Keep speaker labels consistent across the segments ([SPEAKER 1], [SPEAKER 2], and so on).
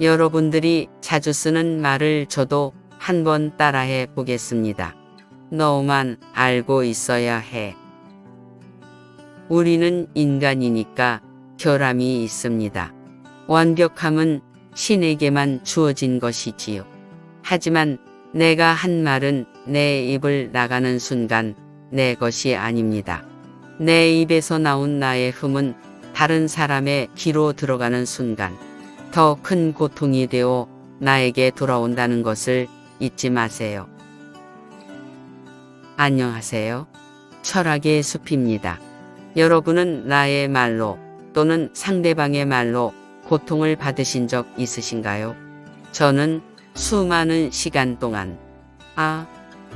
[SPEAKER 1] 여러분들이 자주 쓰는 말을 저도 한번 따라해 보겠습니다. 너만 알고 있어야 해. 우리는 인간이니까 결함이 있습니다. 완벽함은 신에게만 주어진 것이지요. 하지만 내가 한 말은 내 입을 나가는 순간 내 것이 아닙니다. 내 입에서 나온 나의 흠은 다른 사람의 귀로 들어가는 순간 더 큰 고통이 되어 나에게 돌아온다는 것을 잊지 마세요. 안녕하세요. 철학의 숲입니다. 여러분은 나의 말로 또는 상대방의 말로 고통을 받으신 적 있으신가요? 저는 수많은 시간 동안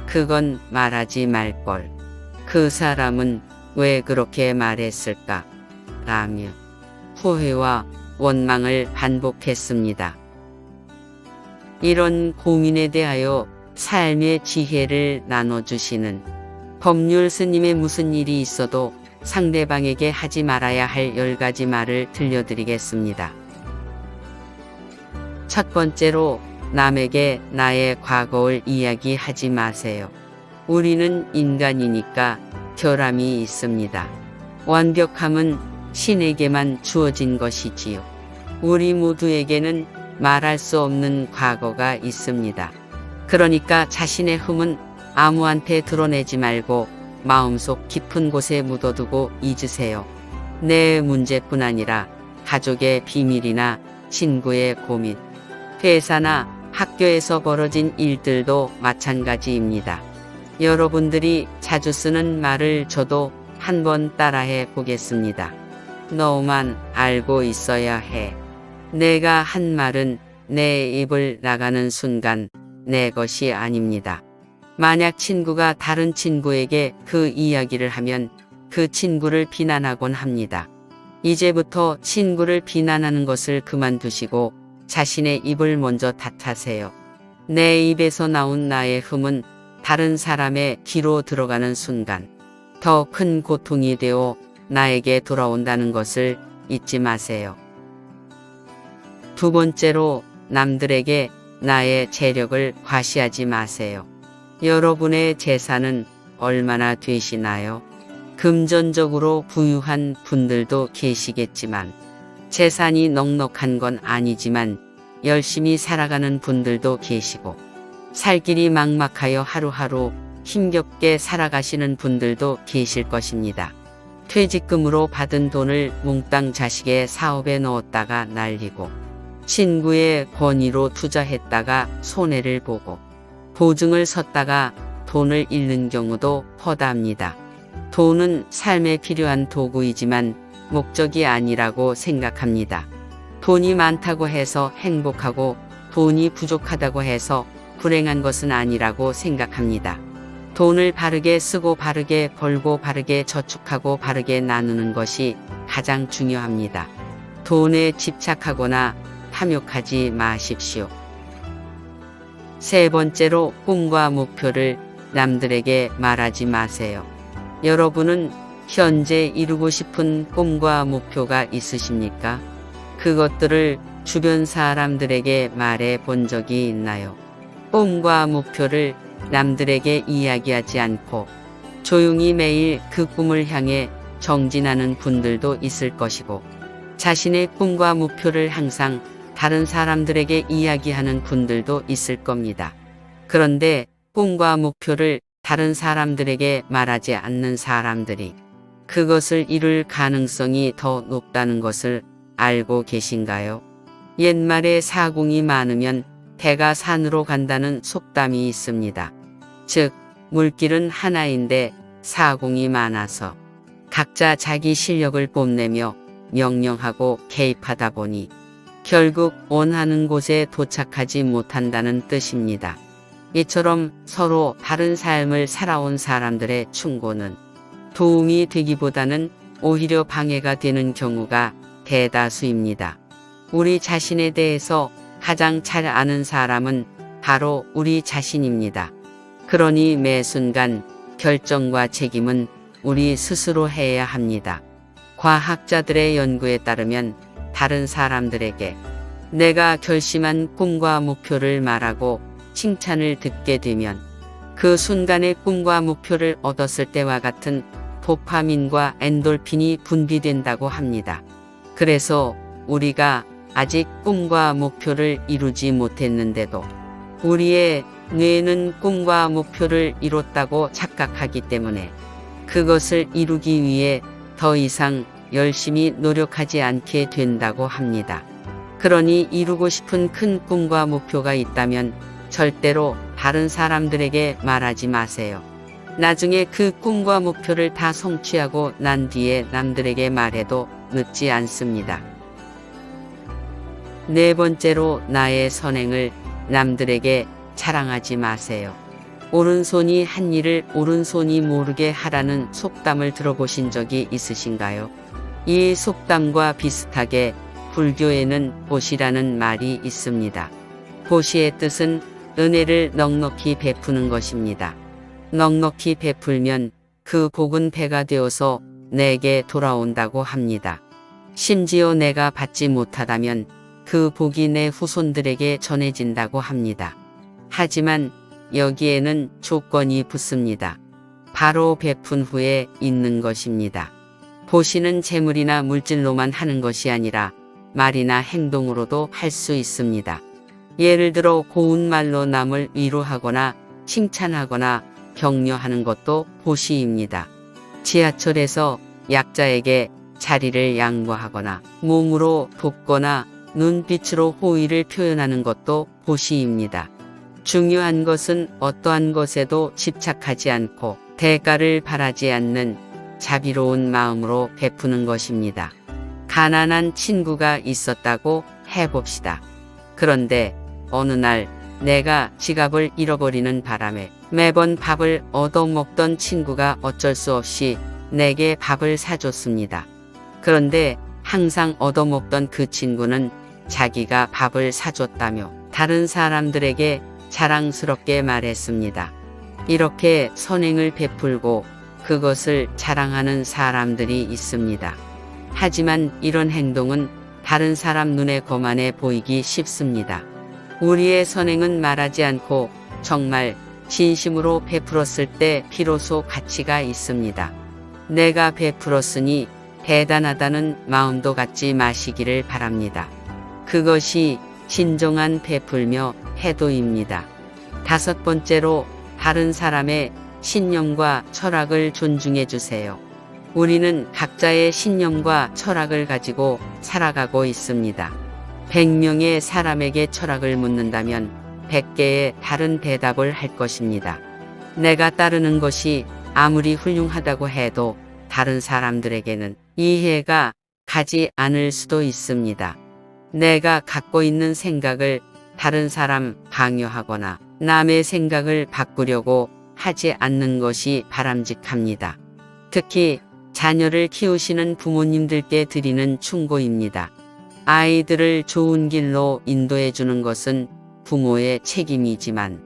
[SPEAKER 1] 그건 말하지 말걸. 그 사람은 왜 그렇게 말했을까? 라며 후회와 원망을 반복했습니다. 이런 고민에 대하여 삶의 지혜를 나눠주시는 법률 스님의 무슨 일이 있어도 상대방에게 하지 말아야 할 10가지 말을 들려드리겠습니다. 첫 번째로 남에게 나의 과거를 이야기하지 마세요. 우리는 인간이니까 결함이 있습니다. 완벽함은 신에게만 주어진 것이지요. 우리 모두에게는 말할 수 없는 과거가 있습니다. 그러니까 자신의 흠은 아무한테 드러내지 말고 마음속 깊은 곳에 묻어두고 잊으세요. 내 문제뿐 아니라 가족의 비밀이나 친구의 고민, 회사나 학교에서 벌어진 일들도 마찬가지입니다. 여러분들이 자주 쓰는 말을 저도 한번 따라해 보겠습니다. 너만 알고 있어야 해. 내가 한 말은 내 입을 나가는 순간 내 것이 아닙니다. 만약 친구가 다른 친구에게 그 이야기를 하면 그 친구를 비난하곤 합니다. 이제부터 친구를 비난하는 것을 그만두시고 자신의 입을 먼저 탓하세요. 내 입에서 나온 나의 흠은 다른 사람의 귀로 들어가는 순간 더 큰 고통이 되어 나에게 돌아온다는 것을 잊지 마세요. 두 번째로 남들에게 나의 재력을 과시하지 마세요. 여러분의 재산은 얼마나 되시나요? 금전적으로 부유한 분들도 계시겠지만 재산이 넉넉한 건 아니지만 열심히 살아가는 분들도 계시고 살 길이 막막하여 하루하루 힘겹게 살아가시는 분들도 계실 것입니다. 퇴직금으로 받은 돈을 몽땅 자식의 사업에 넣었다가 날리고 친구의 권위로 투자했다가 손해를 보고 보증을 섰다가 돈을 잃는 경우도 허다합니다. 돈은 삶에 필요한 도구이지만 목적이 아니라고 생각합니다. 돈이 많다고 해서 행복하고 돈이 부족하다고 해서 불행한 것은 아니라고 생각합니다. 돈을 바르게 쓰고 바르게 벌고 바르게 저축하고 바르게 나누는 것이 가장 중요합니다. 돈에 집착하거나 탐욕하지 마십시오. 세 번째로 꿈과 목표를 남들에게 말하지 마세요. 여러분은 현재 이루고 싶은 꿈과 목표가 있으십니까? 그것들을 주변 사람들에게 말해 본 적이 있나요? 꿈과 목표를 남들에게 이야기하지 않고 조용히 매일 그 꿈을 향해 정진하는 분들도 있을 것이고 자신의 꿈과 목표를 항상 다른 사람들에게 이야기하는 분들도 있을 겁니다. 그런데 꿈과 목표를 다른 사람들에게 말하지 않는 사람들이 그것을 이룰 가능성이 더 높다는 것을 알고 계신가요? 옛말에 사공이 많으면 대가 산으로 간다는 속담이 있습니다. 즉, 물길은 하나인데 사공이 많아서 각자 자기 실력을 뽐내며 명령하고 개입하다 보니 결국 원하는 곳에 도착하지 못한다는 뜻입니다. 이처럼 서로 다른 삶을 살아온 사람들의 충고는 도움이 되기보다는 오히려 방해가 되는 경우가 대다수입니다. 우리 자신에 대해서 가장 잘 아는 사람은 바로 우리 자신입니다. 그러니 매 순간 결정과 책임은 우리 스스로 해야 합니다. 과학자들의 연구에 따르면 다른 사람들에게 내가 결심한 꿈과 목표를 말하고 칭찬을 듣게 되면 그 순간의 꿈과 목표를 얻었을 때와 같은 도파민과 엔돌핀이 분비된다고 합니다. 그래서 우리가 아직 꿈과 목표를 이루지 못했는데도 우리의 뇌는 꿈과 목표를 이뤘다고 착각하기 때문에 그것을 이루기 위해 더 이상 열심히 노력하지 않게 된다고 합니다. 그러니 이루고 싶은 큰 꿈과 목표가 있다면 절대로 다른 사람들에게 말하지 마세요. 나중에 그 꿈과 목표를 다 성취하고 난 뒤에 남들에게 말해도 늦지 않습니다. 네 번째로 나의 선행을 남들에게 자랑하지 마세요. 오른손이 한 일을 오른손이 모르게 하라는 속담을 들어보신 적이 있으신가요? 이 속담과 비슷하게 불교에는 보시라는 말이 있습니다. 보시의 뜻은 은혜를 넉넉히 베푸는 것입니다. 넉넉히 베풀면 그 복은 배가 되어서 내게 돌아온다고 합니다. 심지어 내가 받지 못하다면 그 복이 내 후손들에게 전해진다고 합니다. 하지만 여기에는 조건이 붙습니다. 바로 베푼 후에 있는 것입니다. 보시는 재물이나 물질로만 하는 것이 아니라 말이나 행동으로도 할 수 있습니다. 예를 들어 고운 말로 남을 위로하거나 칭찬하거나 격려하는 것도 보시입니다. 지하철에서 약자에게 자리를 양보하거나 몸으로 돕거나 눈빛으로 호의를 표현하는 것도 보시입니다. 중요한 것은 어떠한 것에도 집착하지 않고 대가를 바라지 않는 자비로운 마음으로 베푸는 것입니다. 가난한 친구가 있었다고 해봅시다. 그런데 어느 날 내가 지갑을 잃어버리는 바람에 매번 밥을 얻어먹던 친구가 어쩔 수 없이 내게 밥을 사줬습니다. 그런데 항상 얻어먹던 그 친구는 자기가 밥을 사줬다며 다른 사람들에게 자랑스럽게 말했습니다. 이렇게 선행을 베풀고 그것을 자랑하는 사람들이 있습니다. 하지만 이런 행동은 다른 사람 눈에 거만해 보이기 쉽습니다. 우리의 선행은 말하지 않고 정말 진심으로 베풀었을 때 비로소 가치가 있습니다. 내가 베풀었으니 대단하다는 마음도 갖지 마시기를 바랍니다. 그것이 진정한 베풀며 해도입니다. 다섯 번째로 다른 사람의 신념과 철학을 존중해 주세요. 우리는 각자의 신념과 철학을 가지고 살아가고 있습니다. 100명의 사람에게 철학을 묻는다면 100개의 다른 대답을 할 것입니다. 내가 따르는 것이 아무리 훌륭하다고 해도 다른 사람들에게는 이해가 가지 않을 수도 있습니다. 내가 갖고 있는 생각을 다른 사람 강요하거나 남의 생각을 바꾸려고 하지 않는 것이 바람직합니다. 특히 자녀를 키우시는 부모님들께 드리는 충고입니다. 아이들을 좋은 길로 인도해 주는 것은 부모의 책임이지만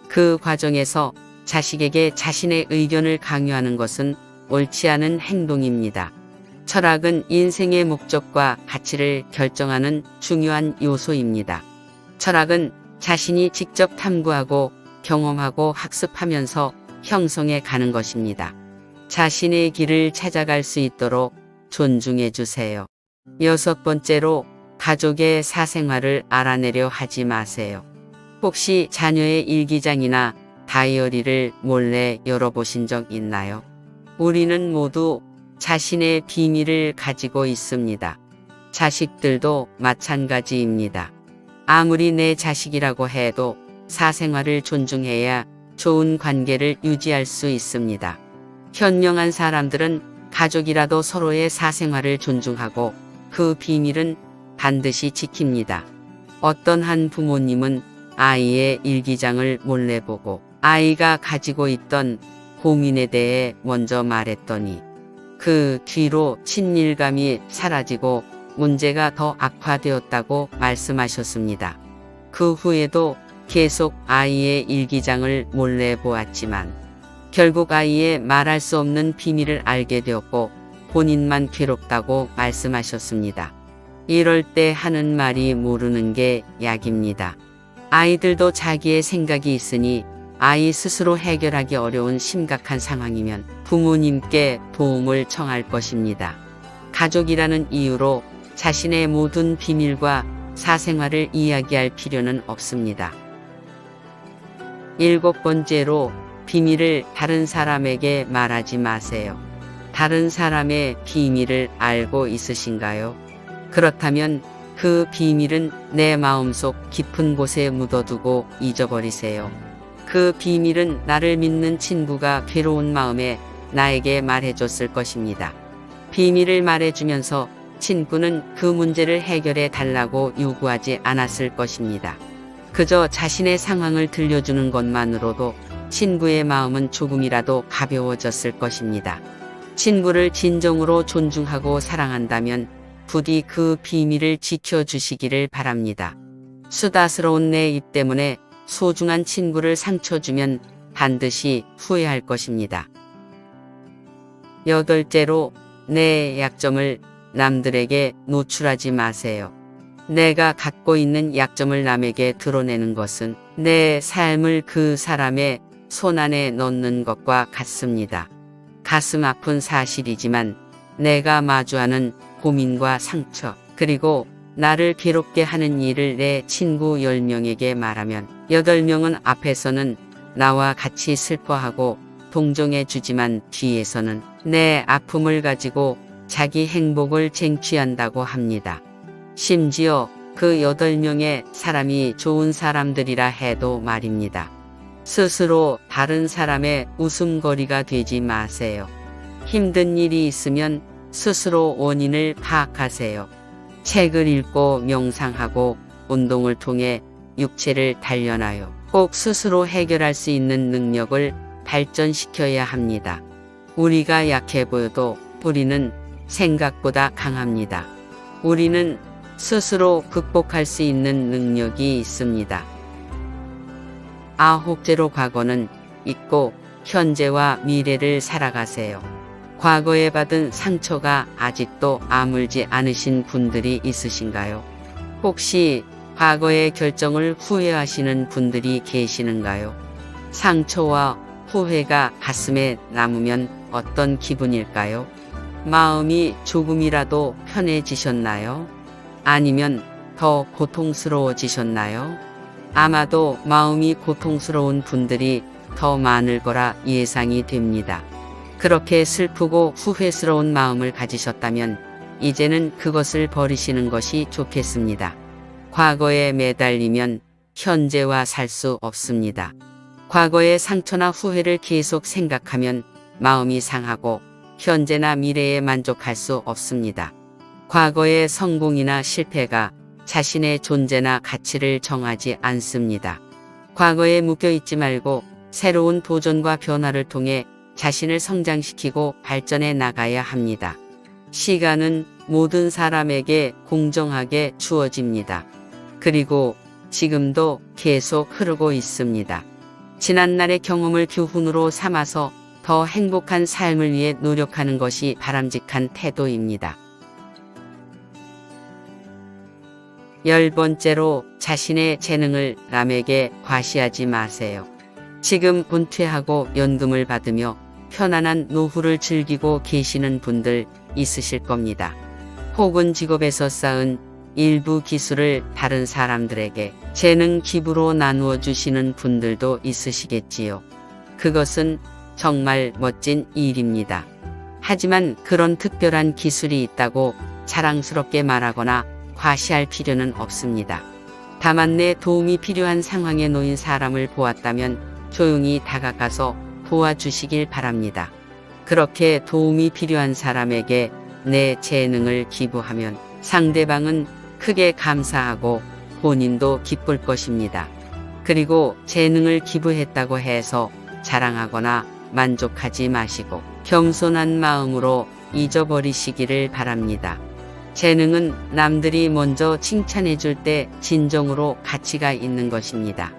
[SPEAKER 1] 그 과정에서 자식에게 자신의 의견을 강요하는 것은 옳지 않은 행동입니다. 철학은 인생의 목적과 가치를 결정하는 중요한 요소입니다. 철학은 자신이 직접 탐구하고 경험하고 학습하면서 형성해 가는 것입니다. 자신의 길을 찾아갈 수 있도록 존중해 주세요. 여섯 번째로 가족의 사생활을 알아내려 하지 마세요. 혹시 자녀의 일기장이나 다이어리를 몰래 열어보신 적 있나요? 우리는 모두 자신의 비밀을 가지고 있습니다. 자식들도 마찬가지입니다. 아무리 내 자식이라고 해도 사생활을 존중해야 좋은 관계를 유지할 수 있습니다. 현명한 사람들은 가족이라도 서로의 사생활을 존중하고 그 비밀은 반드시 지킵니다. 어떤 한 부모님은 아이의 일기장을 몰래 보고 아이가 가지고 있던 고민에 대해 먼저 말했더니 그 뒤로 친밀감이 사라지고 문제가 더 악화되었다고 말씀하셨습니다. 그 후에도 계속 아이의 일기장을 몰래 보았지만 결국 아이의 말할 수 없는 비밀을 알게 되었고 본인만 괴롭다고 말씀하셨습니다. 이럴 때 하는 말이 모르는 게 약입니다. 아이들도 자기의 생각이 있으니 아이 스스로 해결하기 어려운 심각한 상황이면 부모님께 도움을 청할 것입니다. 가족이라는 이유로 자신의 모든 비밀과 사생활을 이야기할 필요는 없습니다. 7번째로 비밀을 다른 사람에게 말하지 마세요. 다른 사람의 비밀을 알고 있으신가요? 그렇다면 그 비밀은 내 마음속 깊은 곳에 묻어두고 잊어버리세요. 그 비밀은 나를 믿는 친구가 괴로운 마음에 나에게 말해줬을 것입니다. 비밀을 말해주면서 친구는 그 문제를 해결해 달라고 요구하지 않았을 것입니다. 그저 자신의 상황을 들려주는 것만으로도 친구의 마음은 조금이라도 가벼워졌을 것입니다. 친구를 진정으로 존중하고 사랑한다면 부디 그 비밀을 지켜주시기를 바랍니다. 수다스러운 내 입 때문에 소중한 친구를 상처 주면 반드시 후회할 것입니다. 8번째로 내 약점을 남들에게 노출하지 마세요. 내가 갖고 있는 약점을 남에게 드러내는 것은 내 삶을 그 사람의 손안에 넣는 것과 같습니다. 가슴 아픈 사실이지만 내가 마주하는 고민과 상처, 그리고 나를 괴롭게 하는 일을 내 친구 10명에게 말하면 8명은 앞에서는 나와 같이 슬퍼하고 동정해 주지만 뒤에서는 내 아픔을 가지고 자기 행복을 쟁취한다고 합니다. 심지어 그 8명의 사람이 좋은 사람들이라 해도 말입니다. 스스로 다른 사람의 웃음거리가 되지 마세요. 힘든 일이 있으면 스스로 원인을 파악하세요. 책을 읽고 명상하고 운동을 통해 육체를 단련하여 꼭 스스로 해결할 수 있는 능력을 발전시켜야 합니다. 우리가 약해 보여도 우리는 생각보다 강합니다. 우리는 스스로 극복할 수 있는 능력이 있습니다. 9번째로 과거는 잊고 현재와 미래를 살아가세요. 과거에 받은 상처가 아직도 아물지 않으신 분들이 있으신가요? 혹시 과거의 결정을 후회하시는 분들이 계시는가요? 상처와 후회가 가슴에 남으면 어떤 기분일까요? 마음이 조금이라도 편해지셨나요? 아니면 더 고통스러워지셨나요? 아마도 마음이 고통스러운 분들이 더 많을 거라 예상이 됩니다. 그렇게 슬프고 후회스러운 마음을 가지셨다면 이제는 그것을 버리시는 것이 좋겠습니다. 과거에 매달리면 현재와 살 수 없습니다. 과거의 상처나 후회를 계속 생각하면 마음이 상하고 현재나 미래에 만족할 수 없습니다. 과거의 성공이나 실패가 자신의 존재나 가치를 정하지 않습니다. 과거에 묶여있지 말고 새로운 도전과 변화를 통해 자신을 성장시키고 발전해 나가야 합니다. 시간은 모든 사람에게 공정하게 주어집니다. 그리고 지금도 계속 흐르고 있습니다. 지난날의 경험을 교훈으로 삼아서 더 행복한 삶을 위해 노력하는 것이 바람직한 태도입니다. 10번째로 자신의 재능을 남에게 과시하지 마세요. 지금 은퇴하고 연금을 받으며 편안한 노후를 즐기고 계시는 분들 있으실 겁니다. 혹은 직업에서 쌓은 일부 기술을 다른 사람들에게 재능 기부로 나누어 주시는 분들도 있으시겠지요. 그것은 정말 멋진 일입니다. 하지만 그런 특별한 기술이 있다고 자랑스럽게 말하거나 과시할 필요는 없습니다. 다만 내 도움이 필요한 상황에 놓인 사람을 보았다면 조용히 다가가서 도와주시길 바랍니다. 그렇게 도움이 필요한 사람에게 내 재능을 기부하면 상대방은 크게 감사하고 본인도 기쁠 것입니다. 그리고 재능을 기부했다고 해서 자랑하거나 만족하지 마시고 겸손한 마음으로 잊어버리시기를 바랍니다. 재능은 남들이 먼저 칭찬해 줄 때 진정으로 가치가 있는 것입니다.